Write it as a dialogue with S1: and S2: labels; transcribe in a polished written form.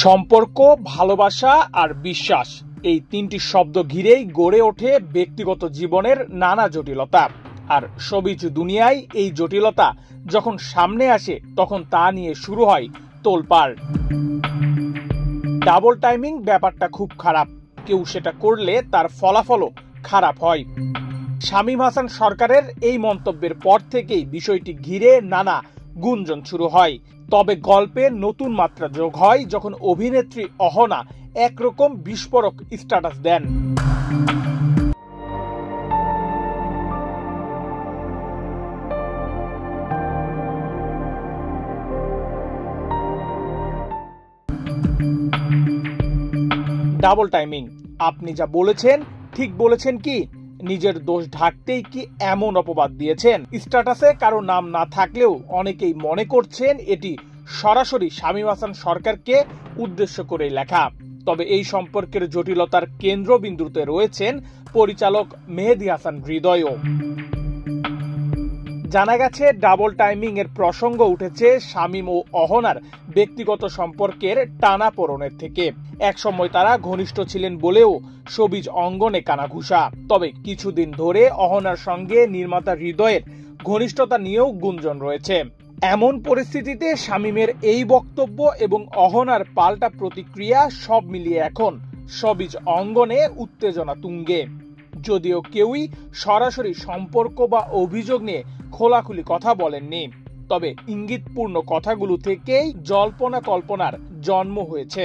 S1: সম্পর্ক, ভালোবাসা আর বিশ্বাস, এই তিনটি শব্দ ঘিরেই গড়ে ওঠে ব্যক্তিগত জীবনের নানা জটিলতা। আর শোবিজ দুনিয়ায় এই জটিলতা যখন সামনে আসে তখন তা নিয়ে শুরু হয় তোলপাড়। ডাবল টাইমিং ব্যাপারটা খুব খারাপ, কেউ সেটা করলে তার ফলাফলও খারাপ হয়। শামীম হাসান সরকারের এই মন্তব্যের পর থেকেই বিষয়টি ঘিরে নানা গুঞ্জন শুরু হয়। তবে গল্পে নতুন মাত্রা যোগ হয় যখন অভিনেত্রী অহনা একরকম বিস্ফোরক স্ট্যাটাস দেন। ডাবল টাইমিং, আপনি যা বলেছেন ঠিক বলেছেন কি? নিজের দোষ ঢাকতেই কি এমন অপবাদ দিয়েছেন? স্ট্যাটাসে কারো নাম না থাকলেও অনেকেই মনে করছেন এটি সরাসরি শামীম হাসান সরকারকে উদ্দেশ্য করে লেখা। তবে এই সম্পর্কের জটিলতার কেন্দ্রবিন্দুতে রয়েছেন পরিচালক মেহেদী হাসান হৃদয়ও। জানা গেছে ডাবল টাইমিং এর প্রসঙ্গ উঠেছে শামীম ও অহনার ব্যক্তিগত সম্পর্কের টানাপোড়েনের থেকে। একসময় তারা ঘনিষ্ঠ ছিলেন বলেও শোবিজ অঙ্গনে কানাঘুষা। তবে কিছুদিন ধরে অহনার সঙ্গে নির্মাতা হৃদয়ের ঘনিষ্ঠতা নিয়েও গুঞ্জন রয়েছে। এমন পরিস্থিতিতে শামীমের এই বক্তব্য এবং অহনার পাল্টা প্রতিক্রিয়া সব মিলিয়ে এখন শোবিজ অঙ্গনে উত্তেজনা তুঙ্গে। যদিও কেউই সরাসরি সম্পর্ক বা অভিযোগ নিয়ে খোলাখুলি কথা বলেননি, তবে ইঙ্গিতপূর্ণ কথাগুলো থেকেই জল্পনা কল্পনার জন্ম হয়েছে।